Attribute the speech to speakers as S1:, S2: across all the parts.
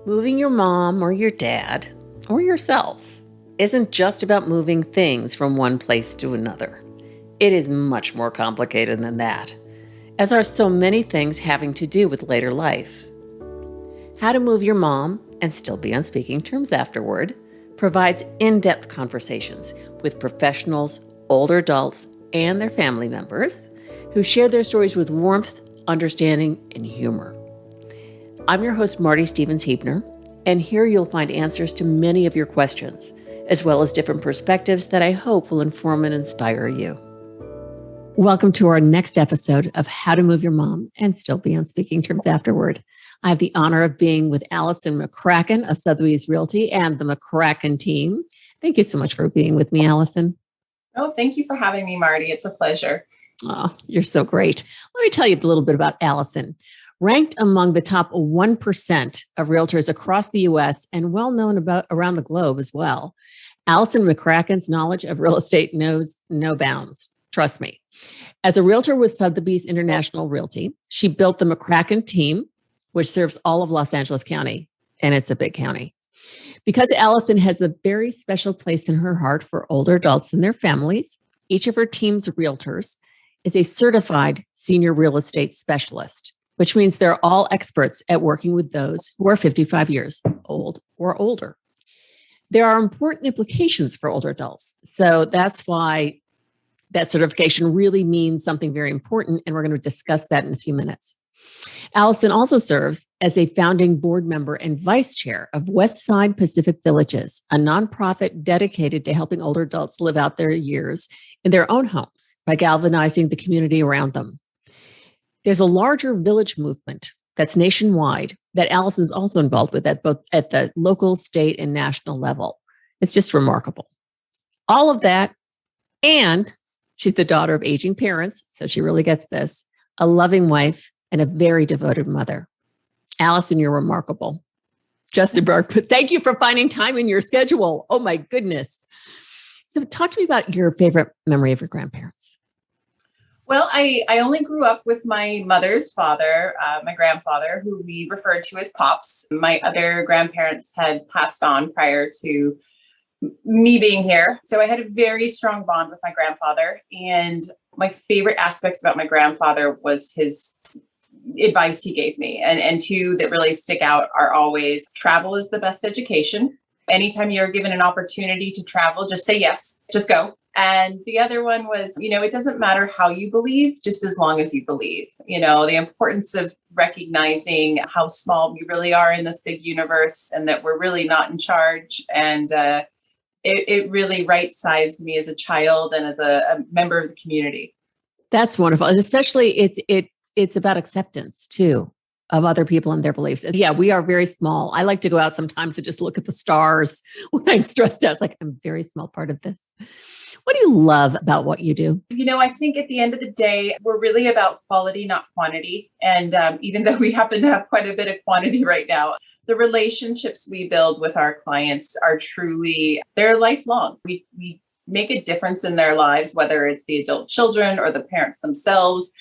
S1: Moving your mom or your dad or yourself isn't just about moving things from one place to another. It is much more complicated than that, as are so many things having to do with later life. How to Move Your Mom and Still Be on Speaking Terms Afterward provides in-depth conversations with professionals, older adults, and their family members who share their stories with warmth, understanding, and humor. I'm your host, Marty Stevens-Heebner, and here you'll find answers to many of your questions, as well as different perspectives that I hope will inform and inspire you. Welcome to our next episode of How to Move Your Mom and Still Be on Speaking Terms Afterward. I have the honor of being with Alison MacCracken of Sotheby's Realty and the MacCracken team. Thank you so much for being with me, Alison.
S2: Oh, thank you for having me, Marty. It's a pleasure.
S1: Oh, you're so great. Let me tell you a little bit about Alison. Ranked among the top 1% of realtors across the U.S. and well known about around the globe as well, Alison MacCracken's knowledge of real estate knows no bounds. Trust me. As a realtor with Sotheby's International Realty, she built the MacCracken team, which serves all of Los Angeles County, and it's a big county. Because Alison has a very special place in her heart for older adults and their families, each of her team's realtors is a certified senior real estate specialist, which means they're all experts at working with those who are 55 years old or older. There are important implications for older adults. So that's why that certification really means something very important, and we're going to discuss that in a few minutes. Alison also serves as a founding board member and vice chair of Westside Pacific Villages, a nonprofit dedicated to helping older adults live out their years in their own homes by galvanizing the community around them. There's a larger village movement that's nationwide that Alison's also involved with at both at the local, state, and national level. It's just remarkable. All of that, and she's the daughter of aging parents, so she really gets this, a loving wife, and a very devoted mother. Alison, you're remarkable. Justin Burke, thank you for finding time in your schedule. Oh my goodness. So talk to me about your favorite memory of your grandparents.
S2: Well, I only grew up with my mother's father, my grandfather, who we referred to as Pops. My other grandparents had passed on prior to me being here. So I had a very strong bond with my grandfather. And my favorite aspects about my grandfather was his advice he gave me. And two that really stick out are always travel is the best education. Anytime you're given an opportunity to travel, just say yes, just go. And the other one was, it doesn't matter how you believe, just as long as you believe. The importance of recognizing how small we really are in this big universe and that we're really not in charge. And it really right-sized me as a child and as a member of the community.
S1: That's wonderful. And especially it's about acceptance too of other people and their beliefs. And yeah, we are very small. I like to go out sometimes and just look at the stars when I'm stressed out. It's like, I'm a very small part of this. What do you love about what you do?
S2: I think at the end of the day, we're really about quality, not quantity. And even though we happen to have quite a bit of quantity right now, the relationships we build with our clients are truly, they're lifelong. We make a difference in their lives, whether it's the adult children or the parents themselves.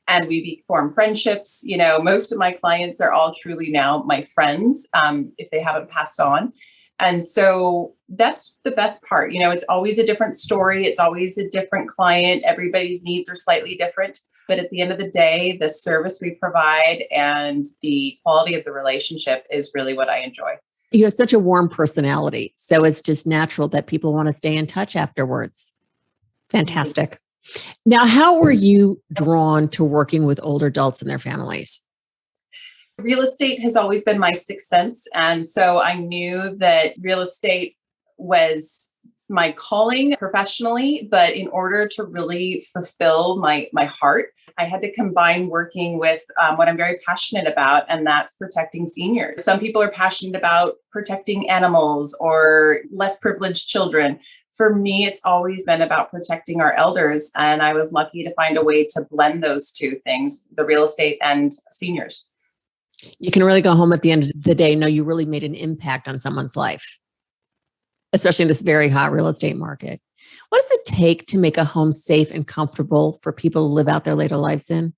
S2: And we form friendships. Most of my clients are all truly now my friends, if they haven't passed on. And so that's the best part. It's always a different story. It's always a different client. Everybody's needs are slightly different. But at the end of the day, the service we provide and the quality of the relationship is really what I enjoy.
S1: You have such a warm personality. So it's just natural that people want to stay in touch afterwards. Fantastic. Now, how were you drawn to working with older adults and their families?
S2: Real estate has always been my sixth sense. And so I knew that real estate was my calling professionally, but in order to really fulfill my heart, I had to combine working with what I'm very passionate about, and that's protecting seniors. Some people are passionate about protecting animals or less privileged children. For me, it's always been about protecting our elders, and I was lucky to find a way to blend those two things, the real estate and seniors.
S1: You can really go home at the end of the day, know you really made an impact on someone's life, especially in this very hot real estate market. What does it take to make a home safe and comfortable for people to live out their later lives in?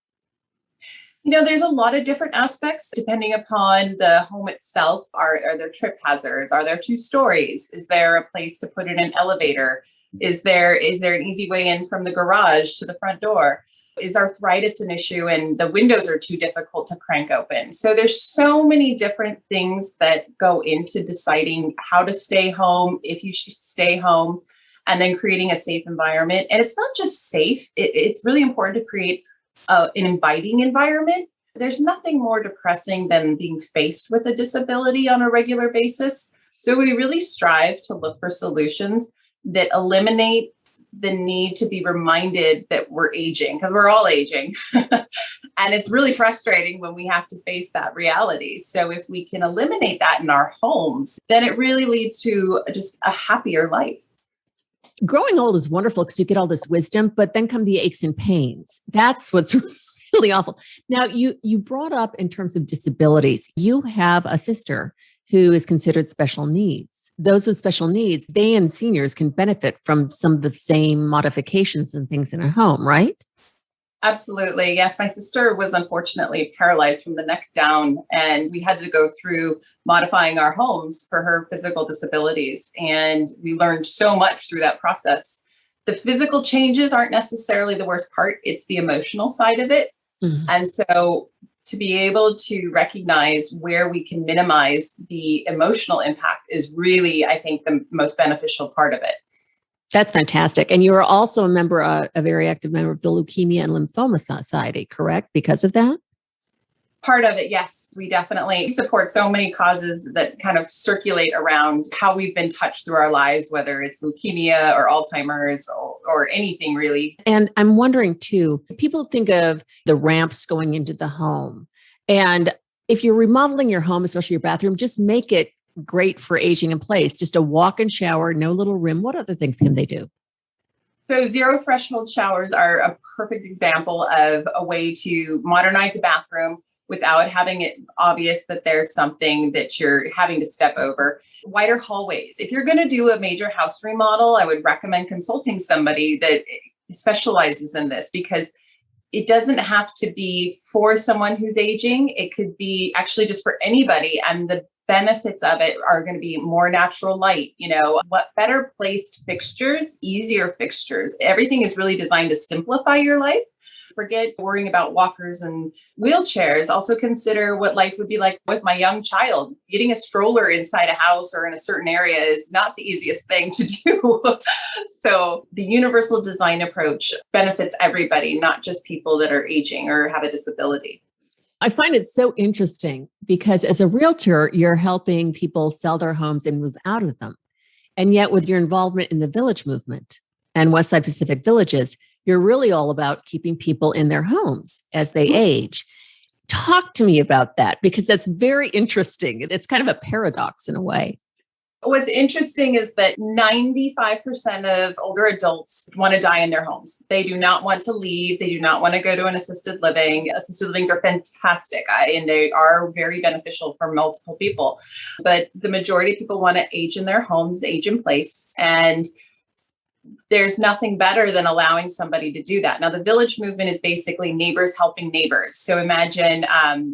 S2: There's a lot of different aspects depending upon the home itself. Are there trip hazards? Are there 2 stories? Is there a place to put in an elevator? Is there an easy way in from the garage to the front door? Is arthritis an issue and the windows are too difficult to crank open? So there's so many different things that go into deciding how to stay home, if you should stay home, and then creating a safe environment. And it's not just safe, it's really important to create an inviting environment. There's nothing more depressing than being faced with a disability on a regular basis. So we really strive to look for solutions that eliminate the need to be reminded that we're aging, because we're all aging. And it's really frustrating when we have to face that reality. So if we can eliminate that in our homes, then it really leads to just a happier life.
S1: Growing old is wonderful because you get all this wisdom, but then come the aches and pains. That's what's really awful. Now, you brought up in terms of disabilities, you have a sister who is considered special needs. Those with special needs, they and seniors can benefit from some of the same modifications and things in a home, right?
S2: Absolutely. Yes. My sister was unfortunately paralyzed from the neck down, and we had to go through modifying our homes for her physical disabilities. And we learned so much through that process. The physical changes aren't necessarily the worst part, it's the emotional side of it. Mm-hmm. And so to be able to recognize where we can minimize the emotional impact is really, I think, the most beneficial part of it.
S1: That's fantastic. And you are also a member, a very active member of the Leukemia and Lymphoma Society, correct? Because of that?
S2: Part of it, yes. We definitely support so many causes that kind of circulate around how we've been touched through our lives, whether it's leukemia or Alzheimer's or anything really.
S1: And I'm wondering too, people think of the ramps going into the home. And if you're remodeling your home, especially your bathroom, just make it great for aging in place. Just a walk-in shower, no little rim. What other things can they do?
S2: So zero threshold showers are a perfect example of a way to modernize a bathroom without having it obvious that there's something that you're having to step over. Wider hallways. If you're going to do a major house remodel, I would recommend consulting somebody that specializes in this, because it doesn't have to be for someone who's aging. It could be actually just for anybody. And the benefits of it are going to be more natural light, what better placed fixtures, easier fixtures. Everything is really designed to simplify your life. Forget worrying about walkers and wheelchairs. Also consider what life would be like with my young child. Getting a stroller inside a house or in a certain area is not the easiest thing to do. So the universal design approach benefits everybody, not just people that are aging or have a disability.
S1: I find it so interesting because as a realtor, you're helping people sell their homes and move out of them. And yet with your involvement in the village movement and Westside Pacific Villages, you're really all about keeping people in their homes as they age. Talk to me about that, because that's very interesting. It's kind of a paradox in a way.
S2: What's interesting is that 95% of older adults want to die in their homes. They do not want to leave. They do not want to go to an assisted living. Assisted livings are fantastic, and they are very beneficial for multiple people. But the majority of people want to age in their homes, age in place. And there's nothing better than allowing somebody to do that. Now, the village movement is basically neighbors helping neighbors. So imagine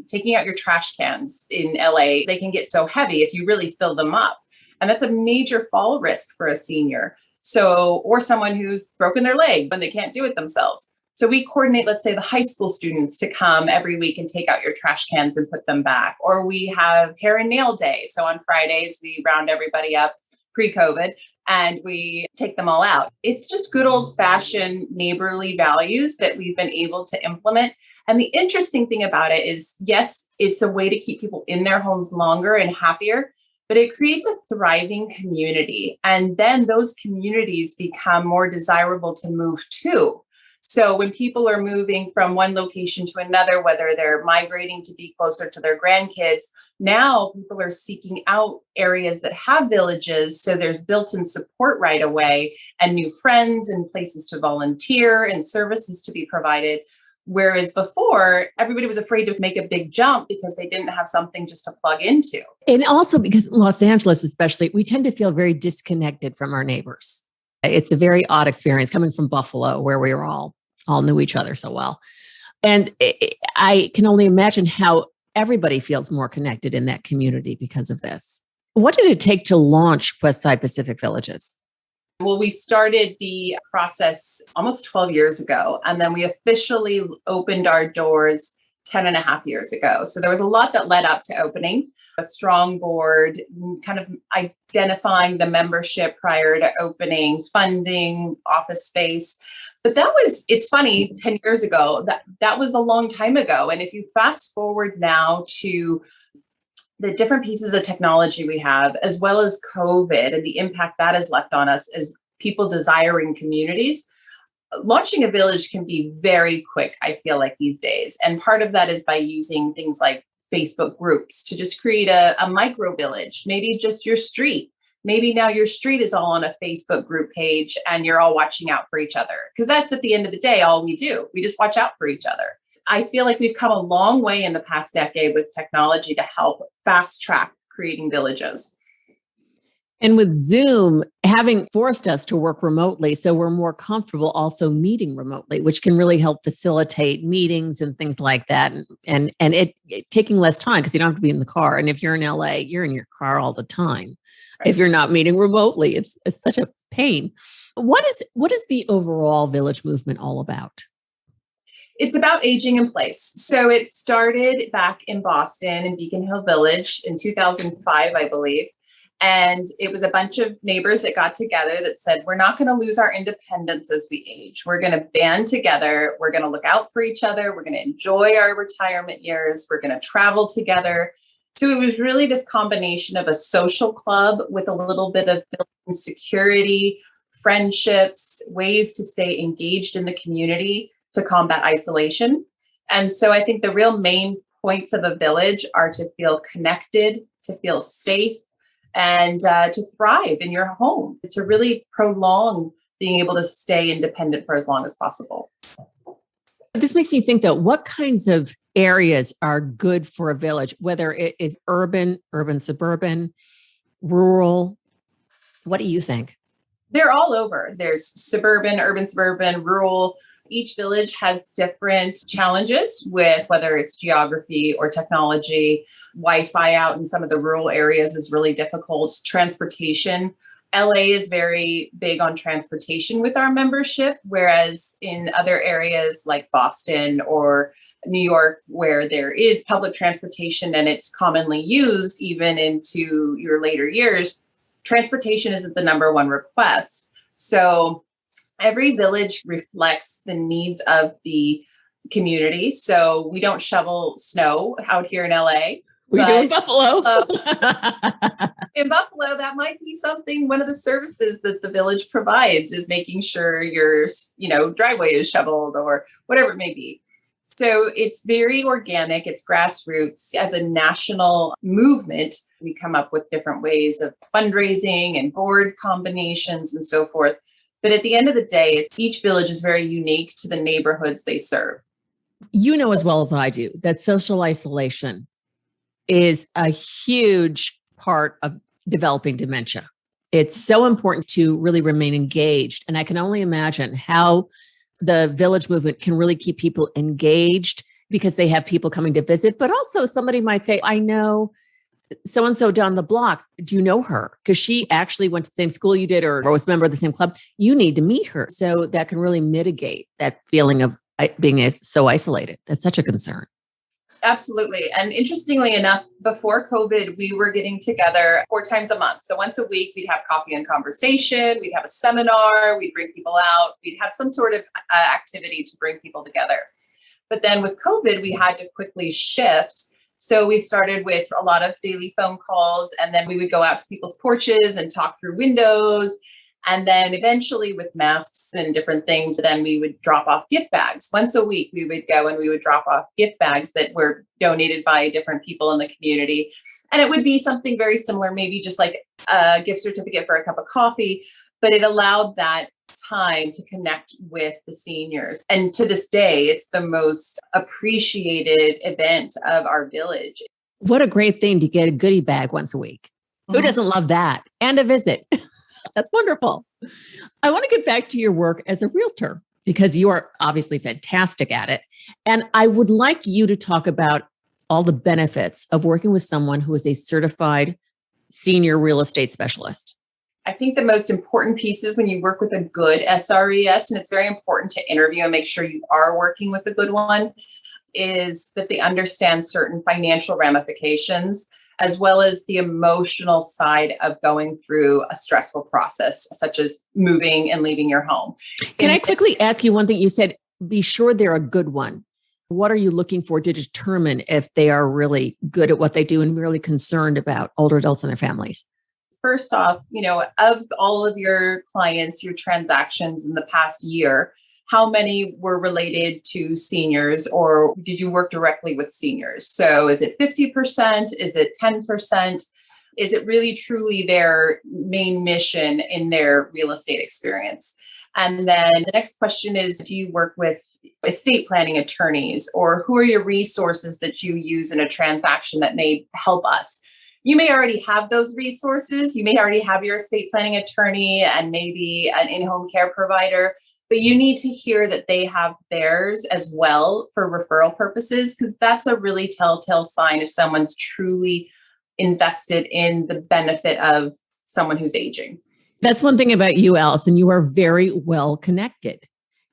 S2: taking out your trash cans in LA. They can get so heavy if you really fill them up. And that's a major fall risk for a senior. So, or someone who's broken their leg when they can't do it themselves. So we coordinate, let's say, the high school students to come every week and take out your trash cans and put them back. Or we have hair and nail day. So on Fridays, we round everybody up pre-COVID and we take them all out. It's just good old fashioned neighborly values that we've been able to implement. And the interesting thing about it is, yes, it's a way to keep people in their homes longer and happier, but it creates a thriving community. And then those communities become more desirable to move to. So when people are moving from one location to another, whether they're migrating to be closer to their grandkids, now people are seeking out areas that have villages. So there's built-in support right away and new friends and places to volunteer and services to be provided. Whereas before, everybody was afraid to make a big jump because they didn't have something just to plug into.
S1: And also because Los Angeles, especially, we tend to feel very disconnected from our neighbors. It's a very odd experience coming from Buffalo, where we were all knew each other so well. And I can only imagine how everybody feels more connected in that community because of this. What did it take to launch Westside Pacific Villages?
S2: Well, we started the process almost 12 years ago, and then we officially opened our doors 10 and a half years ago. So there was a lot that led up to opening. A strong board, kind of identifying the membership prior to opening, funding, office space. But it's funny, 10 years ago, that was a long time ago. And if you fast forward now to the different pieces of technology we have, as well as COVID and the impact that has left on us as people desiring communities, launching a village can be very quick, I feel like these days. And part of that is by using things like Facebook groups to just create a micro village, maybe just your street. Maybe now your street is all on a Facebook group page and you're all watching out for each other. Because that's at the end of the day, all we do. We just watch out for each other. I feel like we've come a long way in the past decade with technology to help fast track creating villages.
S1: And with Zoom having forced us to work remotely, so we're more comfortable also meeting remotely, which can really help facilitate meetings and things like that. And it taking less time because you don't have to be in the car. And if you're in LA, you're in your car all the time. Right. If you're not meeting remotely, it's such a pain. What is the overall village movement all about?
S2: It's about aging in place. So it started back in Boston in Beacon Hill Village in 2005, I believe. And it was a bunch of neighbors that got together that said, we're not going to lose our independence as we age. We're going to band together. We're going to look out for each other. We're going to enjoy our retirement years. We're going to travel together. So it was really this combination of a social club with a little bit of building security, friendships, ways to stay engaged in the community to combat isolation. And so I think the real main points of a village are to feel connected, to feel safe, and to thrive in your home, to really prolong being able to stay independent for as long as possible.
S1: This makes me think, though, what kinds of areas are good for a village, whether it is urban, suburban, rural? What do you think?
S2: They're all over. There's suburban, urban, rural. Each village has different challenges with whether it's geography or technology. Wi-Fi out in some of the rural areas is really difficult. Transportation. LA is very big on transportation with our membership, whereas in other areas like Boston or New York, where there is public transportation and it's commonly used even into your later years, transportation isn't the number one request. So every village reflects the needs of the community. So we don't shovel snow out here in LA.
S1: We do in Buffalo.
S2: In Buffalo, that might be something, one of the services that the village provides is making sure your, driveway is shoveled or whatever it may be. So it's very organic. It's grassroots. As a national movement, we come up with different ways of fundraising and board combinations and so forth. But at the end of the day, each village is very unique to the neighborhoods they serve.
S1: You know as well as I do that social isolation is a huge part of developing dementia. It's so important to really remain engaged. And I can only imagine how the village movement can really keep people engaged because they have people coming to visit. But also somebody might say, I know so-and-so down the block. Do you know her? Because she actually went to the same school you did or was a member of the same club. You need to meet her. So that can really mitigate that feeling of being so isolated. That's such a concern.
S2: Absolutely. And interestingly enough, before COVID, we were getting together 4 times a month. So once a week, we'd have coffee and conversation. We'd have a seminar. We'd bring people out. We'd have some sort of activity to bring people together. But then with COVID, we had to quickly shift. So we started with a lot of daily phone calls, and then we would go out to people's porches and talk through windows. And then eventually with masks and different things, then we would drop off gift bags. Once a week, we would go and we would drop off gift bags that were donated by different people in the community. And it would be something very similar, maybe just like a gift certificate for a cup of coffee, but it allowed that time to connect with the seniors. And to this day, it's the most appreciated event of our village.
S1: What a great thing to get a goodie bag once a week. Mm-hmm. Who doesn't love that? And a visit. That's wonderful. I want to get back to your work as a realtor. because you are obviously fantastic at it. And I would like you to talk about all the benefits of working with someone who is a certified senior real estate specialist.
S2: I think the most important piece is when you work with a good SRES, and it's very important to interview and make sure you are working with a good one, is that they understand certain financial ramifications as well as the emotional side of going through a stressful process, such as moving and leaving your home.
S1: Can I quickly ask you one thing? You said, be sure they're a good one. What are you looking for to determine if they are really good at what they do and really concerned about older adults and their families?
S2: First off, of all of your clients, your transactions in the past year, how many were related to seniors, or did you work directly with seniors? So is it 50%? Is it 10%? Is it really truly their main mission in their real estate experience? And then the next question is, do you work with estate planning attorneys, or who are your resources that you use in a transaction that may help us? You may already have those resources. You may already have your estate planning attorney and maybe an in-home care provider, but you need to hear that they have theirs as well for referral purposes, because that's a really telltale sign if someone's truly invested in the benefit of someone who's aging.
S1: That's one thing about you, Alison. You are very well connected.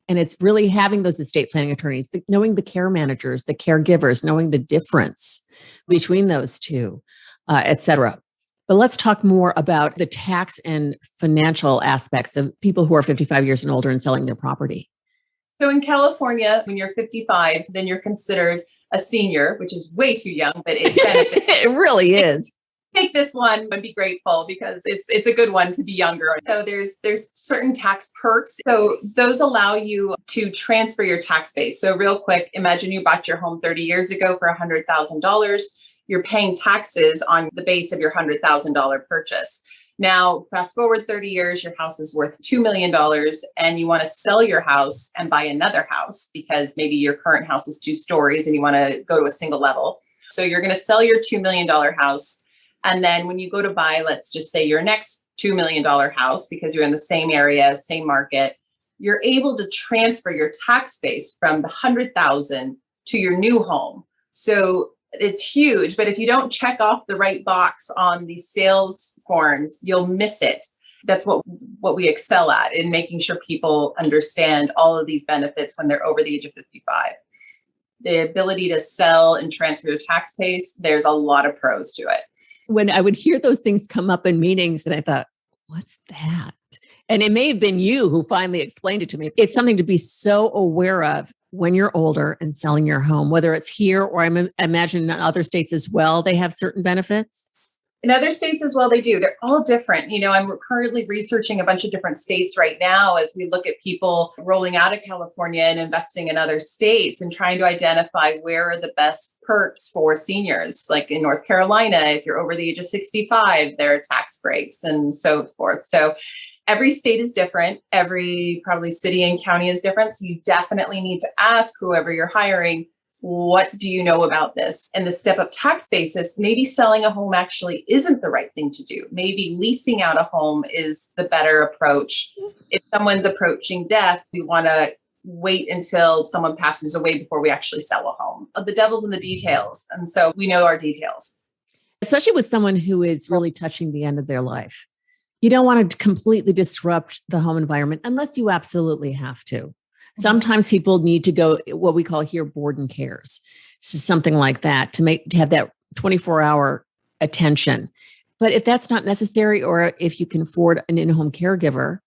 S1: And it's really having those estate planning attorneys, knowing the care managers, the caregivers, knowing the difference between those two, et cetera. But let's talk more about the tax and financial aspects of people who are 55 years and older and selling their property.
S2: So in California, when you're 55, then you're considered a senior, which is way too young, but it benefits.
S1: It really is.
S2: Take this one and be grateful because it's a good one to be younger. So there's certain tax perks. So those allow you to transfer your tax base. So real quick, imagine you bought your home 30 years ago for $100,000. You're paying taxes on the base of your $100,000 purchase. Now, fast forward 30 years, your house is worth $2 million and you want to sell your house and buy another house because maybe your current house is 2 stories and you want to go to a single level. So you're going to sell your $2 million house. And then when you go to buy, let's just say your next $2 million house, because you're in the same area, same market, you're able to transfer your tax base from the 100,000 to your new home. So it's huge, but if you don't check off the right box on these sales forms, you'll miss it. That's what we excel at, in making sure people understand all of these benefits when they're over the age of 55. The ability to sell and transfer your tax base, there's a lot of pros to it.
S1: When I would hear those things come up in meetings, and I thought, what's that? And it may have been you who finally explained it to me. It's something to be so aware of when you're older and selling your home, whether it's here or I imagine in other states as well, they have certain benefits.
S2: In other states as well, they do. They're all different. I'm currently researching a bunch of different states right now as we look at people rolling out of California and investing in other states and trying to identify where are the best perks for seniors. Like in North Carolina, if you're over the age of 65, there are tax breaks and so forth. So every state is different. Every probably city and county is different. So you definitely need to ask whoever you're hiring, what do you know about this? And the step up tax basis, maybe selling a home actually isn't the right thing to do. Maybe leasing out a home is the better approach. If someone's approaching death, we want to wait until someone passes away before we actually sell a home. The devil's in the details. And so we know our details.
S1: Especially with someone who is really touching the end of their life. You don't want to completely disrupt the home environment unless you absolutely have to. Sometimes people need to go what we call here board and cares, so something like that to have that 24-hour attention. But if that's not necessary, or if you can afford an in-home caregiver,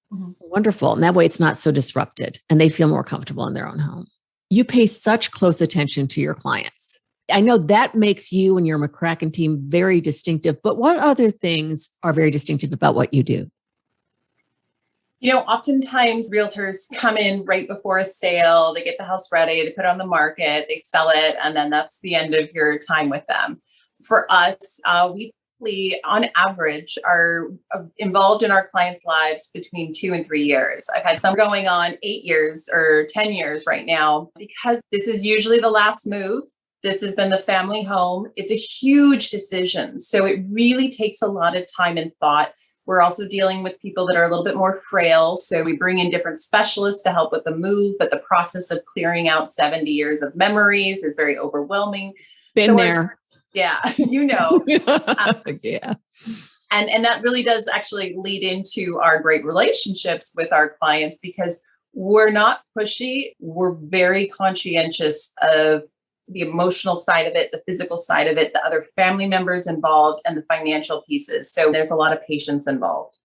S1: wonderful. And that way it's not so disrupted and they feel more comfortable in their own home. You pay such close attention to your clients. I know that makes you and your MacCracken team very distinctive, but what other things are very distinctive about what you do?
S2: Oftentimes realtors come in right before a sale, they get the house ready, they put it on the market, they sell it, and then that's the end of your time with them. For us, we on average are involved in our clients' lives between 2 and 3 years. I've had some going on 8 years or 10 years right now, because this is usually the last move. This has been the family home. It's a huge decision. So it really takes a lot of time and thought We're also dealing with people that are a little bit more frail. So we bring in different specialists to help with the move, but the process of clearing out 70 years of memories is very overwhelming.
S1: Been there.
S2: Yeah, you know.
S1: Yeah.
S2: And that really does actually lead into our great relationships with our clients, because we're not pushy. We're very conscientious of the emotional side of it, the physical side of it, the other family members involved, and the financial pieces. So there's a lot of patience involved.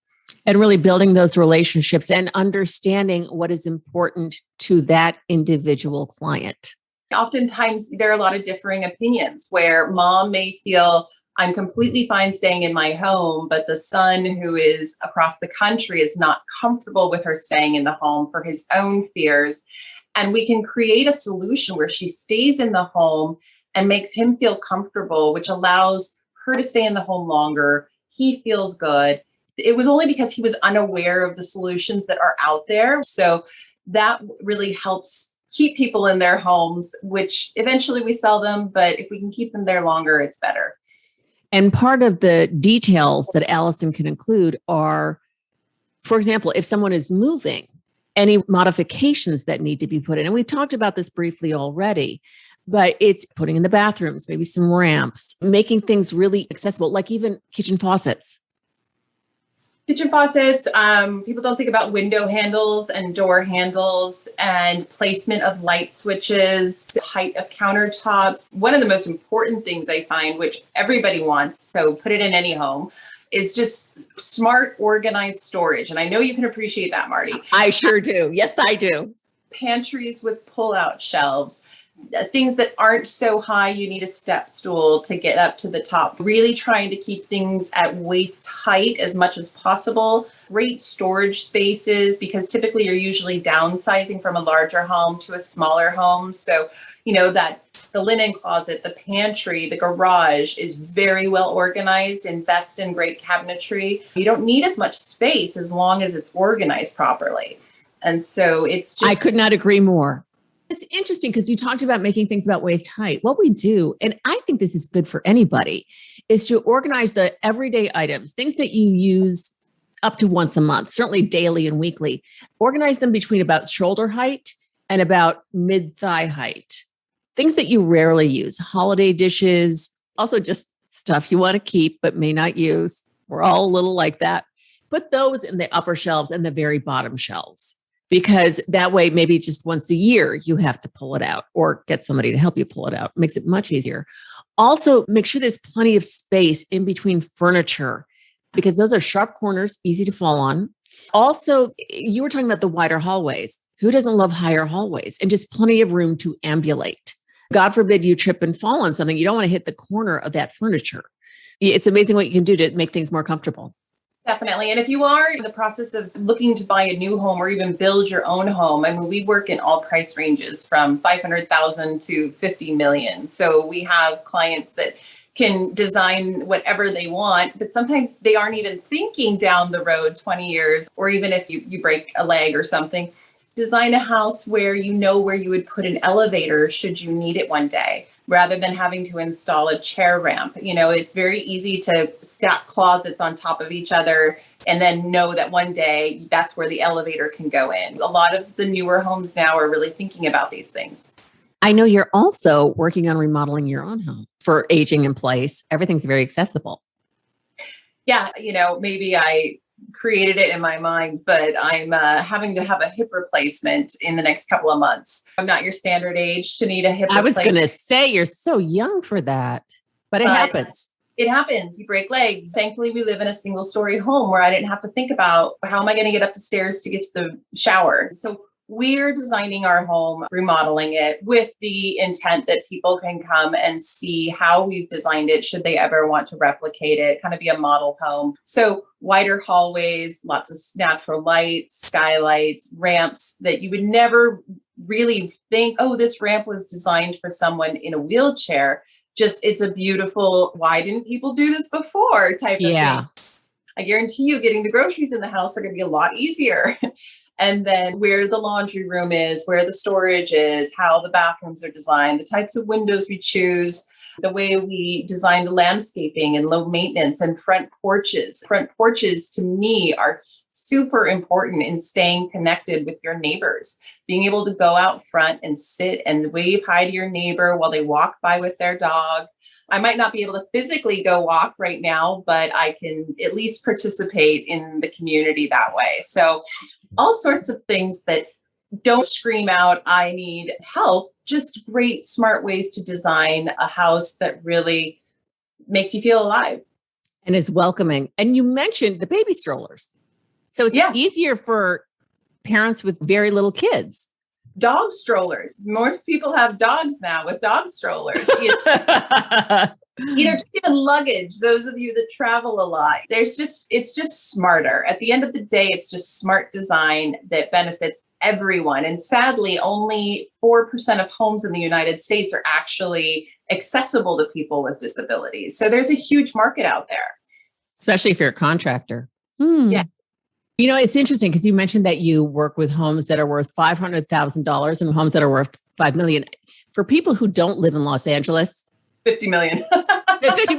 S1: And really building those relationships and understanding what is important to that individual client.
S2: Oftentimes, there are a lot of differing opinions where mom may feel, I'm completely fine staying in my home, but the son who is across the country is not comfortable with her staying in the home for his own fears. And we can create a solution where she stays in the home and makes him feel comfortable, which allows her to stay in the home longer. He feels good. It was only because he was unaware of the solutions that are out there. So that really helps keep people in their homes, which eventually we sell them. But if we can keep them there longer, it's better.
S1: And part of the details that Alison can include are, for example, if someone is moving, any modifications that need to be put in. And we've talked about this briefly already, but it's putting in the bathrooms, maybe some ramps, making things really accessible, like even kitchen faucets.
S2: Kitchen faucets, people don't think about window handles and door handles and placement of light switches, height of countertops. One of the most important things I find, which everybody wants, so put it in any home, is just smart, organized storage. And I know you can appreciate that, Marty.
S1: I sure do. Yes, I do.
S2: Pantries with pull-out shelves. Things that aren't so high, you need a step stool to get up to the top. Really trying to keep things at waist height as much as possible. Great storage spaces, because typically you're usually downsizing from a larger home to a smaller home. So, that the linen closet, the pantry, the garage is very well organized. Invest in great cabinetry. You don't need as much space as long as it's organized properly. And so it's just...
S1: I could not agree more. It's interesting because you talked about making things about waist height. What we do, and I think this is good for anybody, is to organize the everyday items, things that you use up to once a month, certainly daily and weekly. Organize them between about shoulder height and about mid-thigh height. Things that you rarely use, holiday dishes, also just stuff you want to keep but may not use. We're all a little like that. Put those in the upper shelves and the very bottom shelves, because that way, maybe just once a year, you have to pull it out or get somebody to help you pull it out. It makes it much easier. Also, make sure there's plenty of space in between furniture, because those are sharp corners, easy to fall on. Also, you were talking about the wider hallways. Who doesn't love higher hallways? And just plenty of room to ambulate. God forbid you trip and fall on something. You don't want to hit the corner of that furniture. It's amazing what you can do to make things more comfortable.
S2: Definitely. And if you are in the process of looking to buy a new home or even build your own home, I mean, we work in all price ranges from 500,000 to 50 million. So we have clients that can design whatever they want, but sometimes they aren't even thinking down the road 20 years, or even if you break a leg or something. Design a house where you know where you would put an elevator should you need it one day, rather than having to install a chair ramp. It's very easy to stack closets on top of each other and then know that one day that's where the elevator can go in. A lot of the newer homes now are really thinking about these things.
S1: I know you're also working on remodeling your own home for aging in place. Everything's very accessible.
S2: Yeah, maybe I created it in my mind, but I'm having to have a hip replacement in the next couple of months. I'm not your standard age to need a hip replacement.
S1: I was going to say, you're so young for that, but it happens.
S2: It happens. You break legs. Thankfully, we live in a single story home where I didn't have to think about how am I going to get up the stairs to get to the shower. So we're designing our home, remodeling it with the intent that people can come and see how we've designed it should they ever want to replicate it, kind of be a model home. So wider hallways, lots of natural lights, skylights, ramps that you would never really think, oh, this ramp was designed for someone in a wheelchair. Just, it's a beautiful, why didn't people do this before type of thing. I guarantee you getting the groceries in the house are going to be a lot easier. And then where the laundry room is, where the storage is, how the bathrooms are designed, the types of windows we choose. the way we design the landscaping and low maintenance and front porches. Front porches to me are super important in staying connected with your neighbors. Being able to go out front and sit and wave hi to your neighbor while they walk by with their dog. I might not be able to physically go walk right now, but I can at least participate in the community that way. So all sorts of things that don't scream out, I need help, just great, smart ways to design a house that really makes you feel alive.
S1: And is welcoming. And you mentioned the baby strollers. So it's easier for parents with very little kids.
S2: Dog strollers. Most people have dogs now with dog strollers. Just even luggage, those of you that travel a lot, it's just smarter. At the end of the day, it's just smart design that benefits everyone. And sadly, only 4% of homes in the United States are actually accessible to people with disabilities. So there's a huge market out there.
S1: Especially if you're a contractor. Yeah. You know, it's interesting because you mentioned that you work with homes that are worth $500,000 and homes that are worth $5 million. For people who don't live in Los Angeles,
S2: 50 million.
S1: 50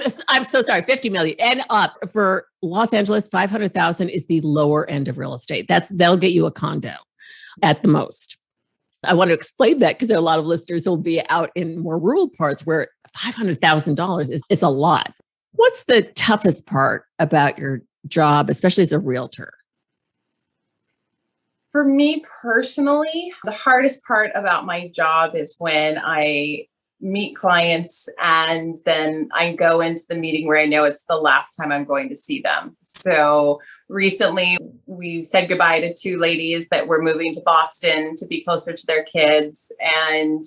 S1: million and up. For Los Angeles, 500,000 is the lower end of real estate. That'll get you a condo at the most. I want to explain that because there are a lot of listeners who will be out in more rural parts where $500,000 is a lot. What's the toughest part about your job, especially as a realtor?
S2: For me personally, the hardest part about my job is when I meet clients and then I go into the meeting where I know it's the last time I'm going to see them. So recently we said goodbye to two ladies that were moving to Boston to be closer to their kids. And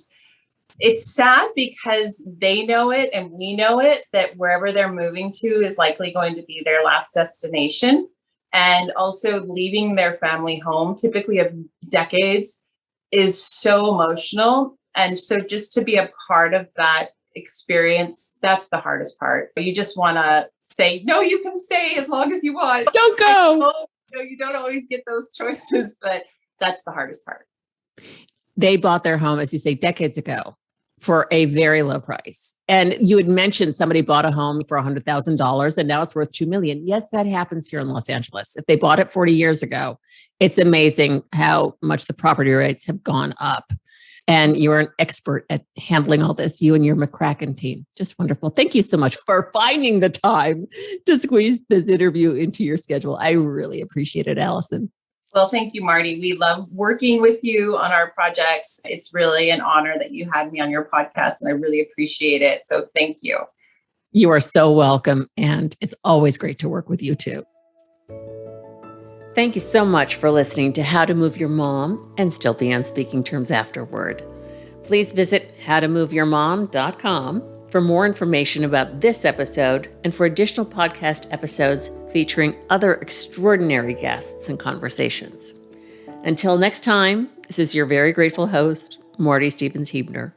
S2: it's sad because they know it and we know it, that wherever they're moving to is likely going to be their last destination. And also leaving their family home, typically of decades, is so emotional. And so just to be a part of that experience, that's the hardest part. You just want to say, no, you can stay as long as you want.
S1: Don't go.
S2: You don't always get those choices, but that's the hardest part.
S1: They bought their home, as you say, decades ago for a very low price. And you had mentioned somebody bought a home for $100,000 and now it's worth $2 million. Yes, that happens here in Los Angeles. If they bought it 40 years ago, it's amazing how much the property rates have gone up. And you're an expert at handling all this, you and your MacCracken team. Just wonderful. Thank you so much for finding the time to squeeze this interview into your schedule. I really appreciate it, Alison.
S2: Well, thank you, Marty. We love working with you on our projects. It's really an honor that you had me on your podcast, and I really appreciate it. So thank you.
S1: You are so welcome. And it's always great to work with you too. Thank you so much for listening to How to Move Your Mom and Still Be on Speaking Terms Afterward. Please visit howtomoveyourmom.com for more information about this episode and for additional podcast episodes featuring other extraordinary guests and conversations. Until next time, this is your very grateful host, Marty Stevens-Huebner.